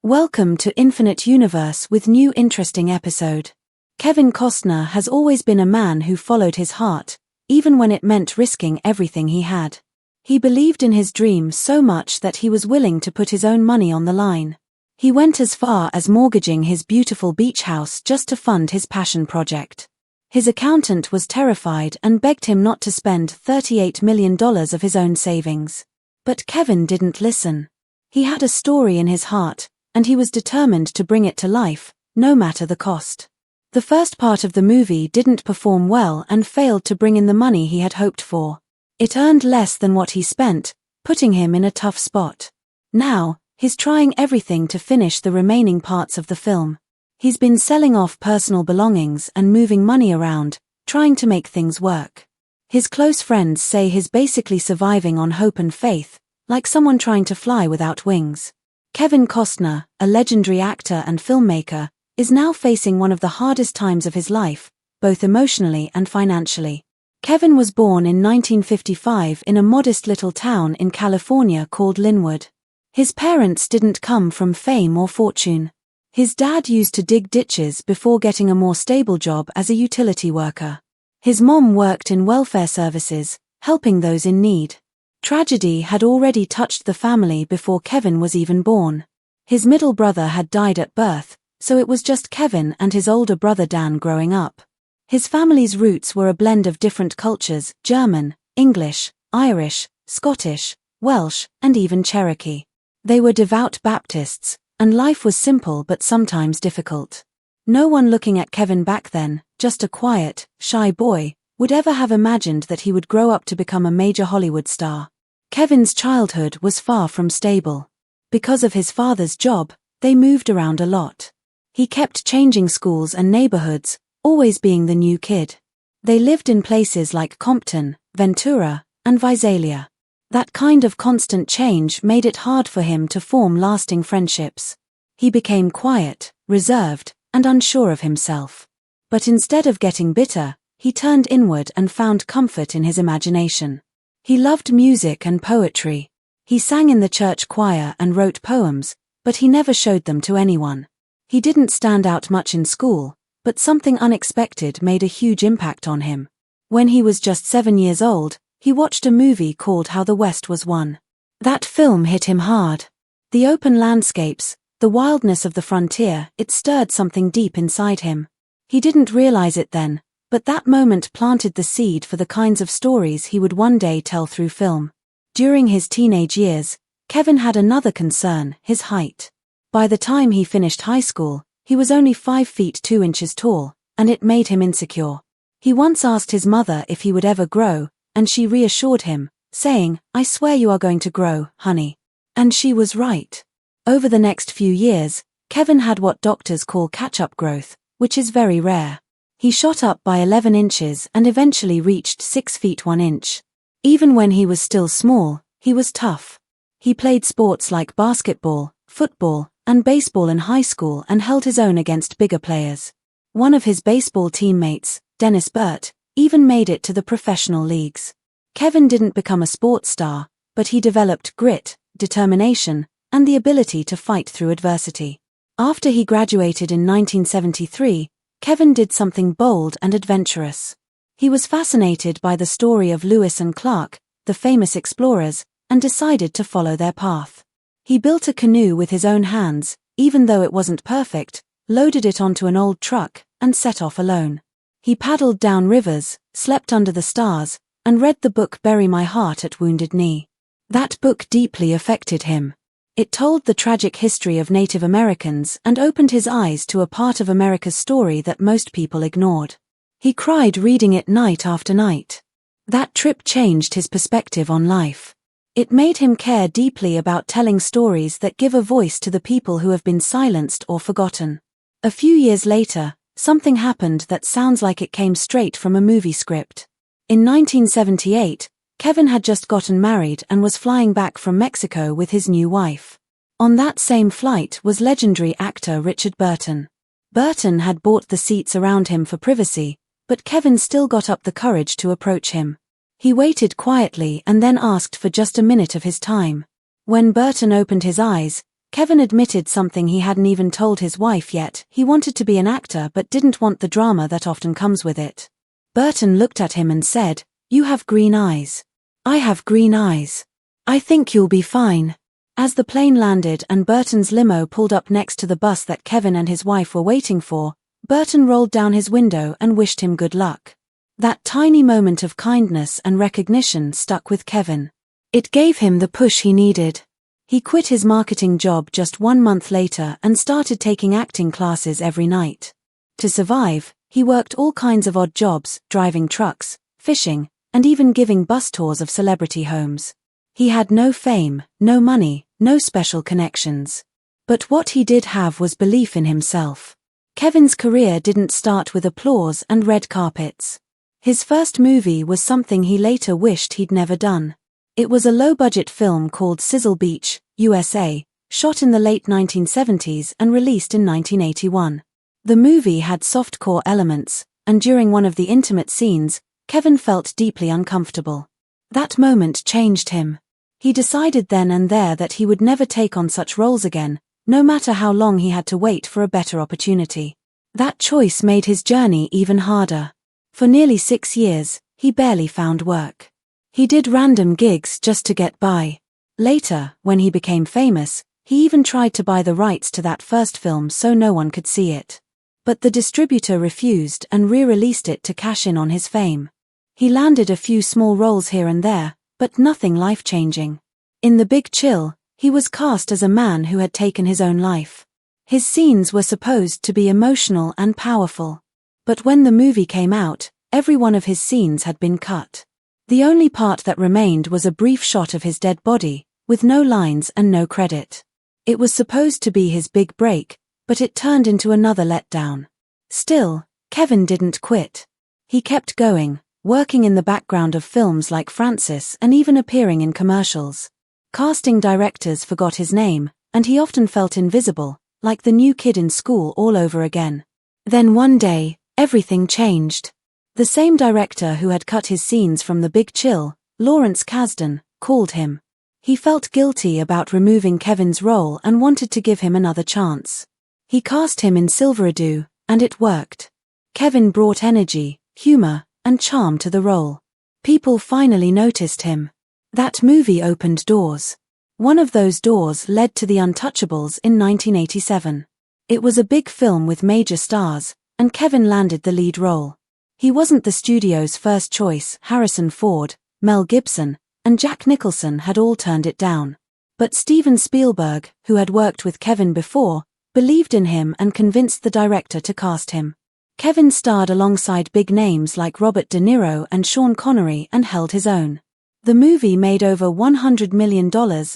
Welcome to Infinite Universe with new interesting episode. Kevin Costner has always been a man who followed his heart, even when it meant risking everything he had. He believed in his dream so much that he was willing to put his own money on the line. He went as far as mortgaging his beautiful beach house just to fund his passion project. His accountant was terrified and begged him not to spend $38 million of his own savings. But Kevin didn't listen. He had a story in his heart, and he was determined to bring it to life, no matter the cost. The first part of the movie didn't perform well and failed to bring in the money he had hoped for. It earned less than what he spent, putting him in a tough spot. Now, he's trying everything to finish the remaining parts of the film. He's been selling off personal belongings and moving money around, trying to make things work. His close friends say he's basically surviving on hope and faith, like someone trying to fly without wings. Kevin Costner, a legendary actor and filmmaker, is now facing one of the hardest times of his life, both emotionally and financially. Kevin was born in 1955 in a modest little town in California called Linwood. His parents didn't come from fame or fortune. His dad used to dig ditches before getting a more stable job as a utility worker. His mom worked in welfare services, helping those in need. Tragedy had already touched the family before Kevin was even born. His middle brother had died at birth, so it was just Kevin and his older brother Dan growing up. His family's roots were a blend of different cultures: German, English, Irish, Scottish, Welsh, and even Cherokee. They were devout Baptists, and life was simple but sometimes difficult. No one looking at Kevin back then, just a quiet, shy boy, would ever have imagined that he would grow up to become a major Hollywood star. Kevin's childhood was far from stable. Because of his father's job, they moved around a lot. He kept changing schools and neighborhoods, always being the new kid. They lived in places like Compton, Ventura, and Visalia. That kind of constant change made it hard for him to form lasting friendships. He became quiet, reserved, and unsure of himself. But instead of getting bitter, he turned inward and found comfort in his imagination. He loved music and poetry. He sang in the church choir and wrote poems, but he never showed them to anyone. He didn't stand out much in school, but something unexpected made a huge impact on him. When he was just 7 years old, he watched a movie called How the West Was Won. That film hit him hard. The open landscapes, the wildness of the frontier, it stirred something deep inside him. He didn't realize it then, but that moment planted the seed for the kinds of stories he would one day tell through film. During his teenage years, Kevin had another concern: his height. By the time he finished high school, he was only 5 feet 2 inches tall, and it made him insecure. He once asked his mother if he would ever grow, and she reassured him, saying, "I swear you are going to grow, honey." And she was right. Over the next few years, Kevin had what doctors call catch-up growth, which is very rare. He shot up by 11 inches and eventually reached 6 feet 1 inch. Even when he was still small, he was tough. He played sports like basketball, football, and baseball in high school and held his own against bigger players. One of his baseball teammates, Dennis Burt, even made it to the professional leagues. Kevin didn't become a sports star, but he developed grit, determination, and the ability to fight through adversity. After he graduated in 1973, Kevin did something bold and adventurous. He was fascinated by the story of Lewis and Clark, the famous explorers, and decided to follow their path. He built a canoe with his own hands, even though it wasn't perfect, loaded it onto an old truck, and set off alone. He paddled down rivers, slept under the stars, and read the book Bury My Heart at Wounded Knee. That book deeply affected him. It told the tragic history of Native Americans and opened his eyes to a part of America's story that most people ignored. He cried reading it night after night. That trip changed his perspective on life. It made him care deeply about telling stories that give a voice to the people who have been silenced or forgotten. A few years later, something happened that sounds like it came straight from a movie script. In 1978, Kevin had just gotten married and was flying back from Mexico with his new wife. On that same flight was legendary actor Richard Burton. Burton had bought the seats around him for privacy, but Kevin still got up the courage to approach him. He waited quietly and then asked for just a minute of his time. When Burton opened his eyes, Kevin admitted something he hadn't even told his wife yet. He wanted to be an actor but didn't want the drama that often comes with it. Burton looked at him and said, "You have green eyes. I have green eyes. I think you'll be fine." As the plane landed and Burton's limo pulled up next to the bus that Kevin and his wife were waiting for, Burton rolled down his window and wished him good luck. That tiny moment of kindness and recognition stuck with Kevin. It gave him the push he needed. He quit his marketing job just 1 month later and started taking acting classes every night. To survive, he worked all kinds of odd jobs, driving trucks, fishing, and even giving bus tours of celebrity homes. He had no fame, no money, no special connections. But what he did have was belief in himself. Kevin's career didn't start with applause and red carpets. His first movie was something he later wished he'd never done. It was a low-budget film called Sizzle Beach, USA, shot in the late 1970s and released in 1981. The movie had softcore elements, and during one of the intimate scenes, Kevin felt deeply uncomfortable. That moment changed him. He decided then and there that he would never take on such roles again, no matter how long he had to wait for a better opportunity. That choice made his journey even harder. For nearly 6 years, he barely found work. He did random gigs just to get by. Later, when he became famous, he even tried to buy the rights to that first film so no one could see it. But the distributor refused and re-released it to cash in on his fame. He landed a few small roles here and there, but nothing life-changing. In The Big Chill, he was cast as a man who had taken his own life. His scenes were supposed to be emotional and powerful. But when the movie came out, every one of his scenes had been cut. The only part that remained was a brief shot of his dead body, with no lines and no credit. It was supposed to be his big break, but it turned into another letdown. Still, Kevin didn't quit. He kept going, working in the background of films like Francis and even appearing in commercials. Casting directors forgot his name, and he often felt invisible, like the new kid in school all over again. Then one day, everything changed. The same director who had cut his scenes from The Big Chill, Lawrence Kasdan, called him. He felt guilty about removing Kevin's role and wanted to give him another chance. He cast him in Silverado, and it worked. Kevin brought energy, humor, and charm to the role. People finally noticed him. That movie opened doors. One of those doors led to The Untouchables in 1987. It was a big film with major stars, and Kevin landed the lead role. He wasn't the studio's first choice. Harrison Ford, Mel Gibson, and Jack Nicholson had all turned it down. But Steven Spielberg, who had worked with Kevin before, believed in him and convinced the director to cast him. Kevin starred alongside big names like Robert De Niro and Sean Connery and held his own. The movie made over $100 million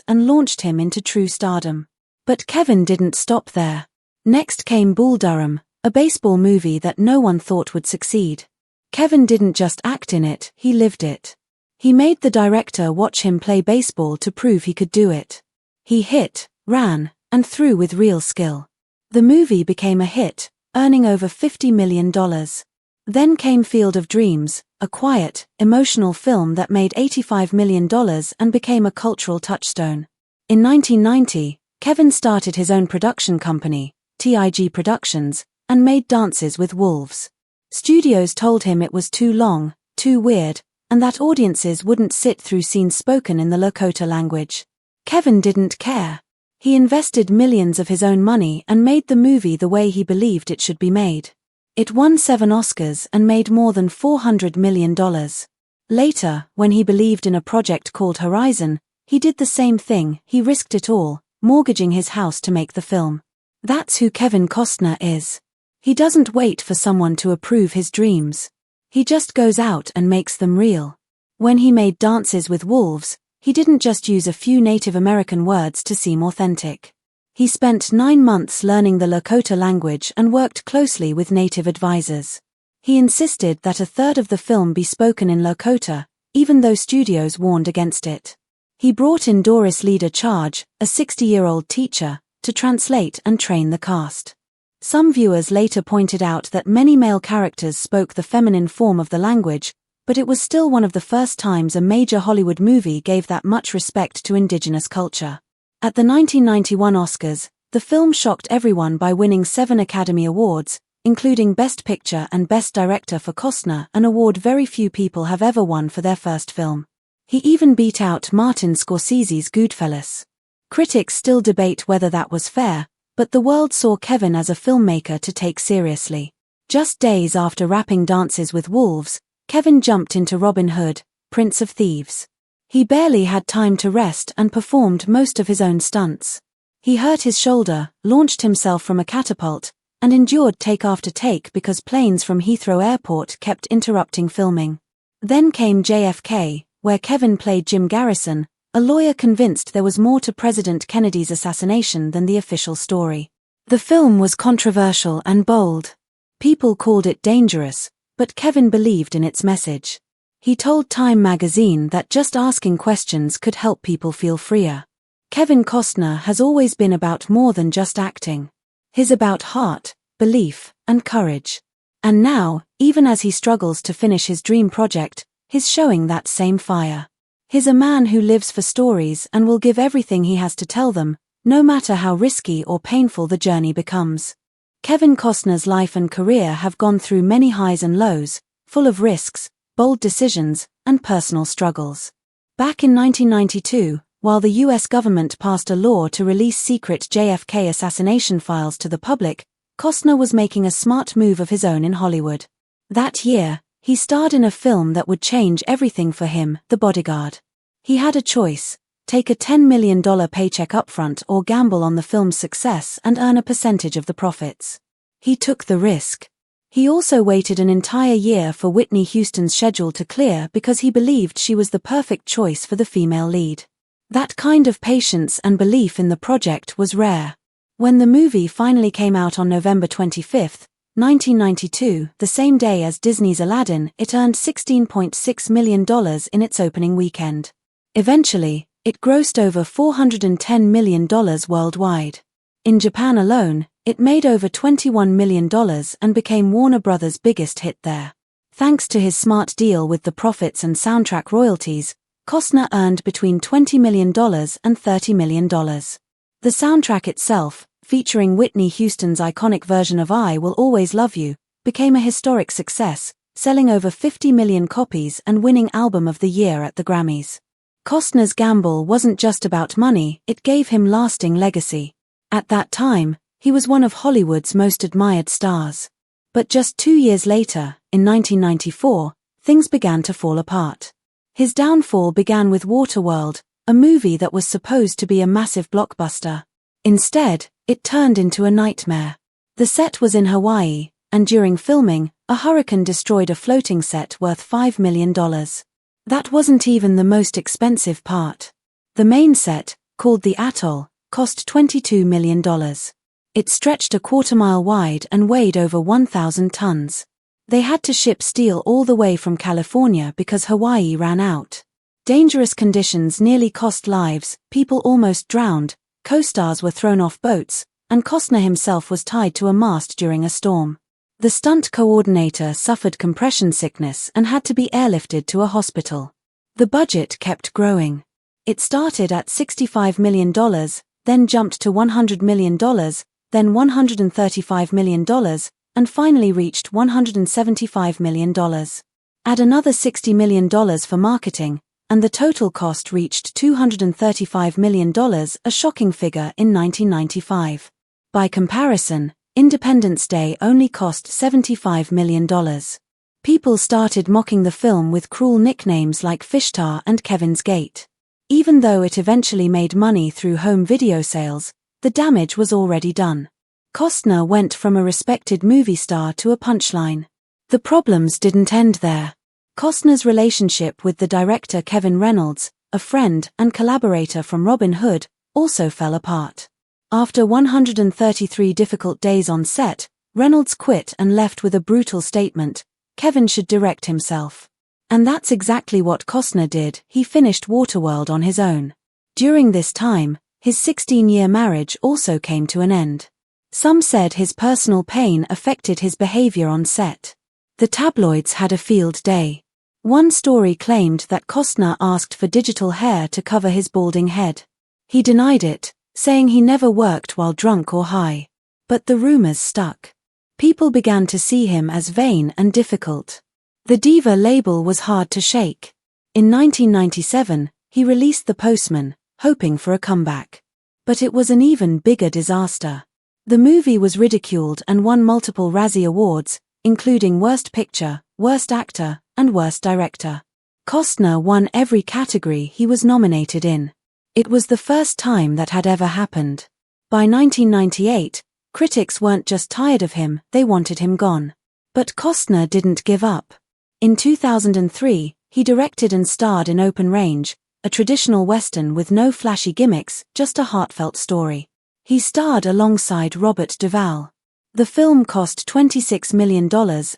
and launched him into true stardom. But Kevin didn't stop there. Next came Bull Durham, a baseball movie that no one thought would succeed. Kevin didn't just act in it, he lived it. He made the director watch him play baseball to prove he could do it. He hit, ran, and threw with real skill. The movie became a hit, earning over $50 million. Then came Field of Dreams, a quiet, emotional film that made $85 million and became a cultural touchstone. In 1990, Kevin started his own production company, TIG Productions, and made Dances with Wolves. Studios told him it was too long, too weird, and that audiences wouldn't sit through scenes spoken in the Lakota language. Kevin didn't care. He invested millions of his own money and made the movie the way he believed it should be made. It won 7 Oscars and made more than $400 million. Later, when he believed in a project called Horizon, he did the same thing. He risked it all, mortgaging his house to make the film. That's who Kevin Costner is. He doesn't wait for someone to approve his dreams. He just goes out and makes them real. When he made Dances with Wolves, he didn't just use a few Native American words to seem authentic. He spent 9 months learning the Lakota language and worked closely with Native advisors. He insisted that a third of the film be spoken in Lakota, even though studios warned against it. He brought in Doris Leader Charge, a 60-year-old teacher, to translate and train the cast. Some viewers later pointed out that many male characters spoke the feminine form of the language, but it was still one of the first times a major Hollywood movie gave that much respect to indigenous culture. At the 1991 Oscars, the film shocked everyone by winning 7 Academy Awards, including Best Picture and Best Director for Costner, an award very few people have ever won for their first film. He even beat out Martin Scorsese's Goodfellas. Critics still debate whether that was fair, but the world saw Kevin as a filmmaker to take seriously. Just days after wrapping Dances with Wolves, Kevin jumped into Robin Hood, Prince of Thieves. He barely had time to rest and performed most of his own stunts. He hurt his shoulder, launched himself from a catapult, and endured take after take because planes from Heathrow Airport kept interrupting filming. Then came JFK, where Kevin played Jim Garrison, a lawyer convinced there was more to President Kennedy's assassination than the official story. The film was controversial and bold. People called it dangerous, but Kevin believed in its message. He told Time magazine that just asking questions could help people feel freer. Kevin Costner has always been about more than just acting. He's about heart, belief, and courage. And now, even as he struggles to finish his dream project, he's showing that same fire. He's a man who lives for stories and will give everything he has to tell them, no matter how risky or painful the journey becomes. Kevin Costner's life and career have gone through many highs and lows, full of risks, bold decisions, and personal struggles. Back in 1992, while the US government passed a law to release secret JFK assassination files to the public, Costner was making a smart move of his own in Hollywood. That year, he starred in a film that would change everything for him, The Bodyguard. He had a choice: take a $10 million paycheck upfront or gamble on the film's success and earn a percentage of the profits. He took the risk. He also waited an entire year for Whitney Houston's schedule to clear because he believed she was the perfect choice for the female lead. That kind of patience and belief in the project was rare. When the movie finally came out on November 25, 1992, the same day as Disney's Aladdin, it earned $16.6 million in its opening weekend. Eventually, it grossed over $410 million worldwide. In Japan alone, it made over $21 million and became Warner Brothers' biggest hit there. Thanks to his smart deal with the profits and soundtrack royalties, Costner earned between $20 million and $30 million. The soundtrack itself, featuring Whitney Houston's iconic version of I Will Always Love You, became a historic success, selling over 50 million copies and winning Album of the Year at the Grammys. Costner's gamble wasn't just about money, it gave him lasting legacy. At that time, he was one of Hollywood's most admired stars. But just 2 years later, in 1994, things began to fall apart. His downfall began with Waterworld, a movie that was supposed to be a massive blockbuster. Instead, it turned into a nightmare. The set was in Hawaii, and during filming, a hurricane destroyed a floating set worth $5 million. That wasn't even the most expensive part. The main set, called the Atoll, cost $22 million. It stretched a quarter-mile wide and weighed over 1,000 tons. They had to ship steel all the way from California because Hawaii ran out. Dangerous conditions nearly cost lives, people almost drowned, co-stars were thrown off boats, and Costner himself was tied to a mast during a storm. The stunt coordinator suffered compression sickness and had to be airlifted to a hospital. The budget kept growing. It started at $65 million, then jumped to $100 million, then $135 million, and finally reached $175 million. Add another $60 million for marketing, and the total cost reached $235 million, a shocking figure in 1995. By comparison, Independence Day only cost $75 million. People started mocking the film with cruel nicknames like Fishtar and Kevin's Gate. Even though it eventually made money through home video sales, the damage was already done. Costner went from a respected movie star to a punchline. The problems didn't end there. Costner's relationship with the director Kevin Reynolds, a friend and collaborator from Robin Hood, also fell apart. After 133 difficult days on set, Reynolds quit and left with a brutal statement: Kevin should direct himself. And that's exactly what Costner did. He finished Waterworld on his own. During this time, his 16-year marriage also came to an end. Some said his personal pain affected his behavior on set. The tabloids had a field day. One story claimed that Costner asked for digital hair to cover his balding head. He denied it, saying he never worked while drunk or high. But the rumors stuck. People began to see him as vain and difficult. The diva label was hard to shake. In 1997, he released The Postman, hoping for a comeback. But it was an even bigger disaster. The movie was ridiculed and won multiple Razzie Awards, including Worst Picture, Worst Actor, and Worst Director. Costner won every category he was nominated in. It was the first time that had ever happened. By 1998, critics weren't just tired of him, they wanted him gone. But Costner didn't give up. In 2003, he directed and starred in Open Range, a traditional western with no flashy gimmicks, just a heartfelt story. He starred alongside Robert Duvall. The film cost $26 million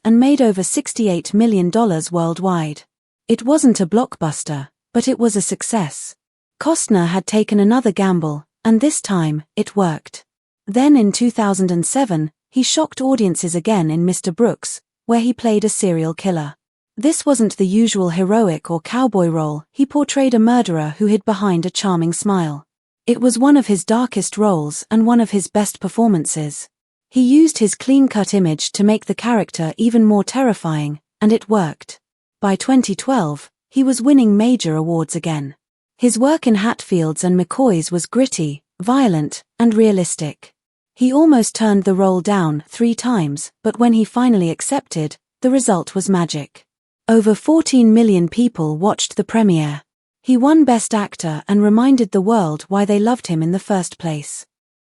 and made over $68 million worldwide. It wasn't a blockbuster, but it was a success. Costner had taken another gamble, and this time, it worked. Then in 2007, he shocked audiences again in Mr. Brooks, where he played a serial killer. This wasn't the usual heroic or cowboy role, he portrayed a murderer who hid behind a charming smile. It was one of his darkest roles and one of his best performances. He used his clean-cut image to make the character even more terrifying, and it worked. By 2012, he was winning major awards again. His work in Hatfields and McCoys was gritty, violent, and realistic. He almost turned the role down 3 times, but when he finally accepted, the result was magic. Over 14 million people watched the premiere. He won Best Actor and reminded the world why they loved him in the first place.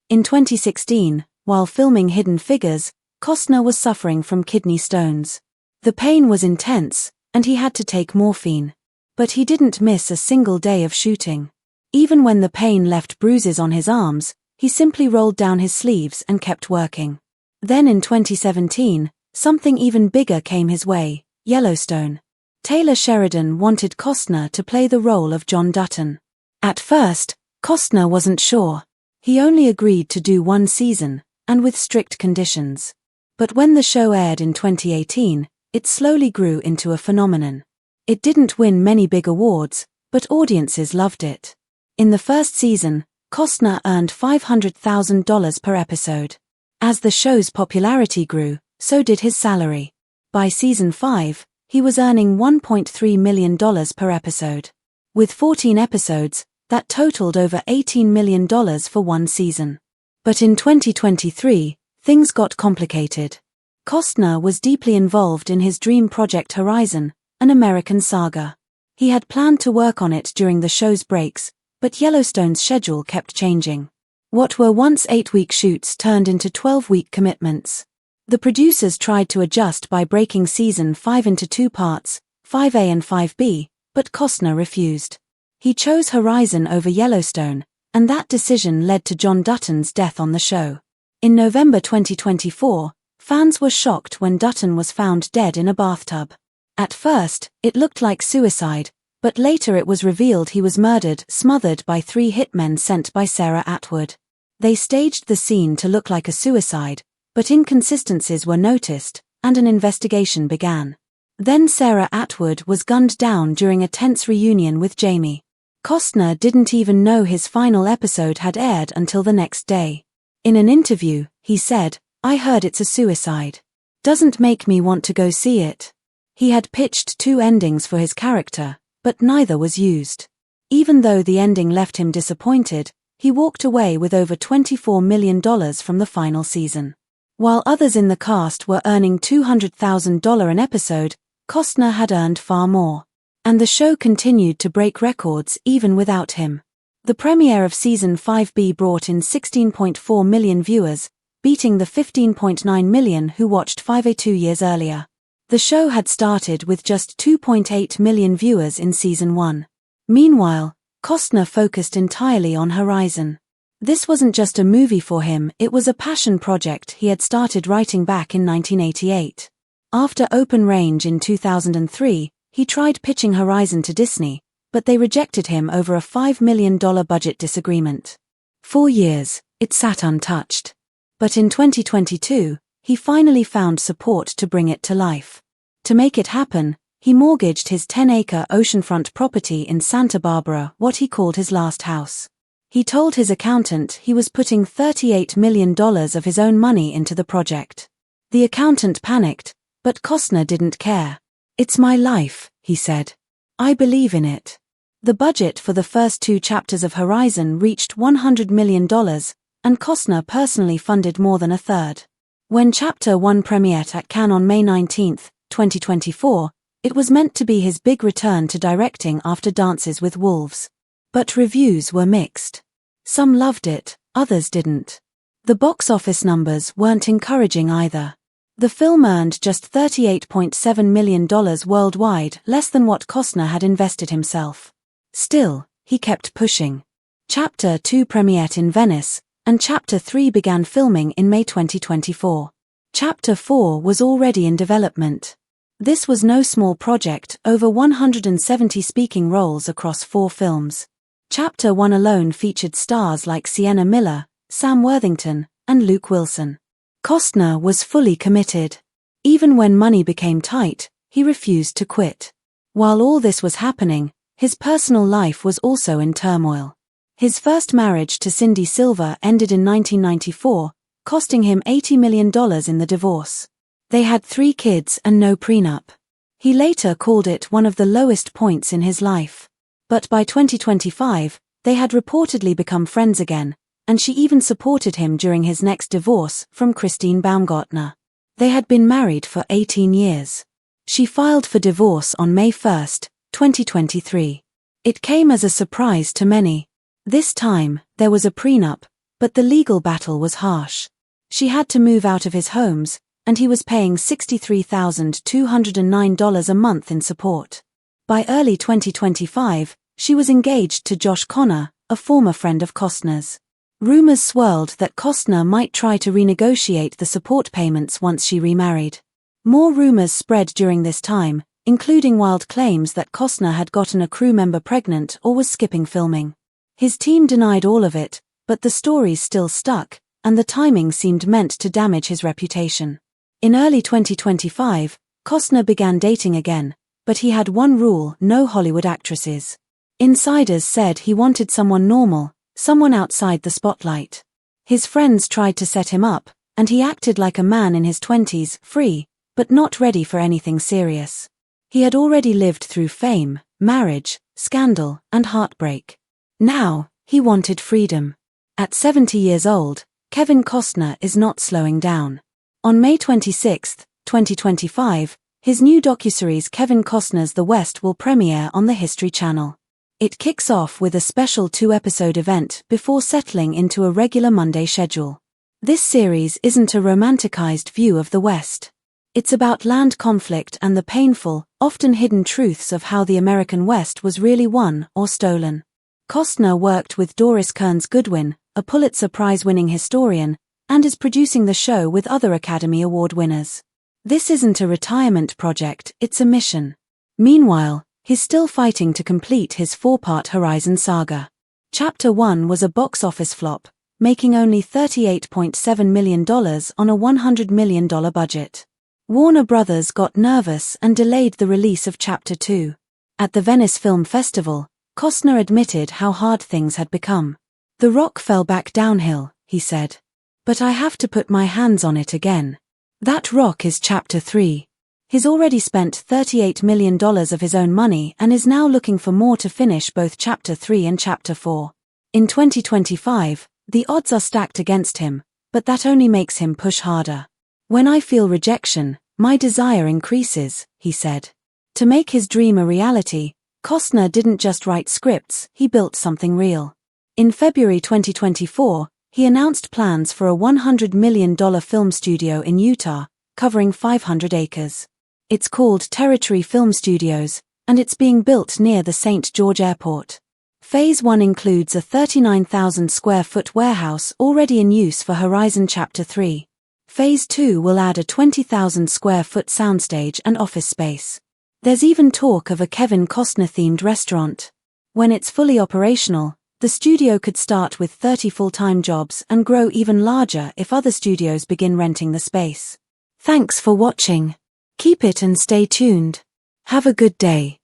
In 2016, while filming Hidden Figures, Costner was suffering from kidney stones. The pain was intense, and he had to take morphine. But he didn't miss a single day of shooting. Even when the pain left bruises on his arms, he simply rolled down his sleeves and kept working. Then in 2017, something even bigger came his way. Yellowstone. Taylor Sheridan wanted Costner to play the role of John Dutton. At first, Costner wasn't sure. He only agreed to do 1 season, and with strict conditions. But when the show aired in 2018, it slowly grew into a phenomenon. It didn't win many big awards, but audiences loved it. In the first season, Costner earned $500,000 per episode. As the show's popularity grew, so did his salary. By season 5, he was earning $1.3 million per episode. With 14 episodes, that totaled over $18 million for 1 season. But in 2023, things got complicated. Costner was deeply involved in his dream project Horizon, an American saga. He had planned to work on it during the show's breaks, but Yellowstone's schedule kept changing. What were once 8-week shoots turned into 12-week commitments. The producers tried to adjust by breaking season 5 into 2 parts, 5A and 5B, but Costner refused. He chose Horizon over Yellowstone, and that decision led to John Dutton's death on the show. In November 2024, fans were shocked when Dutton was found dead in a bathtub. At first, it looked like suicide, but later it was revealed he was murdered, smothered by 3 hitmen sent by Sarah Atwood. They staged the scene to look like a suicide, but inconsistencies were noticed, and an investigation began. Then Sarah Atwood was gunned down during a tense reunion with Jamie. Costner didn't even know his final episode had aired until the next day. In an interview, he said, "I heard it's a suicide. Doesn't make me want to go see it." He had pitched 2 endings for his character, but neither was used. Even though the ending left him disappointed, he walked away with over $24 million from the final season. While others in the cast were earning $200,000 an episode, Costner had earned far more. And the show continued to break records even without him. The premiere of season 5B brought in 16.4 million viewers, beating the 15.9 million who watched 5A 2 years earlier. The show had started with just 2.8 million viewers in season 1. Meanwhile, Costner focused entirely on Horizon. This wasn't just a movie for him, it was a passion project he had started writing back in 1988. After Open Range in 2003, he tried pitching Horizon to Disney, but they rejected him over a $5 million budget disagreement. 4 years, it sat untouched. But in 2022, he finally found support to bring it to life. To make it happen, he mortgaged his 10-acre oceanfront property in Santa Barbara, what he called his last house. He told his accountant he was putting $38 million of his own money into the project. The accountant panicked, but Costner didn't care. "It's my life," he said. "I believe in it." The budget for the first 2 chapters of Horizon reached $100 million, and Costner personally funded more than a third. When Chapter 1 premiered at Cannes on May 19, 2024, it was meant to be his big return to directing after Dances with Wolves. But reviews were mixed. Some loved it, others didn't. The box office numbers weren't encouraging either. The film earned just $38.7 million worldwide, less than what Costner had invested himself. Still, he kept pushing. Chapter 2 premiered in Venice, and Chapter 3 began filming in May 2024. Chapter 4 was already in development. This was no small project, over 170 speaking roles across 4 films. Chapter 1 alone featured stars like Sienna Miller, Sam Worthington, and Luke Wilson. Costner was fully committed. Even when money became tight, he refused to quit. While all this was happening, his personal life was also in turmoil. His first marriage to Cindy Silver ended in 1994, costing him $80 million in the divorce. They had 3 kids and no prenup. He later called it one of the lowest points in his life. But by 2025, they had reportedly become friends again, and she even supported him during his next divorce from Christine Baumgartner. They had been married for 18 years. She filed for divorce on May 1, 2023. It came as a surprise to many. This time, there was a prenup, but the legal battle was harsh. She had to move out of his homes, and he was paying $63,209 a month in support. By early 2025, she was engaged to Josh Connor, a former friend of Costner's. Rumors swirled that Costner might try to renegotiate the support payments once she remarried. More rumors spread during this time, including wild claims that Costner had gotten a crew member pregnant or was skipping filming. His team denied all of it, but the stories still stuck, and the timing seemed meant to damage his reputation. In early 2025, Costner began dating again, but he had one rule: no Hollywood actresses. Insiders said he wanted someone normal, someone outside the spotlight. His friends tried to set him up, and he acted like a man in his 20s, free, but not ready for anything serious. He had already lived through fame, marriage, scandal, and heartbreak. Now, he wanted freedom. At 70 years old, Kevin Costner is not slowing down. On May 26, 2025, his new docuseries Kevin Costner's The West will premiere on the History Channel. It kicks off with a special 2-episode event before settling into a regular Monday schedule. This series isn't a romanticized view of the West. It's about land conflict and the painful, often hidden truths of how the American West was really won or stolen. Costner worked with Doris Kearns Goodwin, a Pulitzer Prize-winning historian, and is producing the show with other Academy Award winners. This isn't a retirement project, it's a mission. Meanwhile, he's still fighting to complete his 4-part Horizon Saga. Chapter 1 was a box office flop, making only $38.7 million on a $100 million budget. Warner Brothers got nervous and delayed the release of Chapter 2. At the Venice Film Festival, Costner admitted how hard things had become. "The rock fell back downhill," he said. "But I have to put my hands on it again. That rock is Chapter 3. He's already spent $38 million of his own money and is now looking for more to finish both Chapter 3 and Chapter 4. In 2025, the odds are stacked against him, but that only makes him push harder. When I feel rejection, my desire increases," he said. To make his dream a reality, Costner didn't just write scripts, he built something real. In February 2024, he announced plans for a $100 million film studio in Utah, covering 500 acres. It's called Territory Film Studios, and it's being built near the St. George Airport. Phase 1 includes a 39,000 square foot warehouse already in use for Horizon Chapter 3. Phase 2 will add a 20,000 square foot soundstage and office space. There's even talk of a Kevin Costner-themed restaurant. When it's fully operational, the studio could start with 30 full-time jobs and grow even larger if other studios begin renting the space. Thanks for watching. Keep it and stay tuned. Have a good day.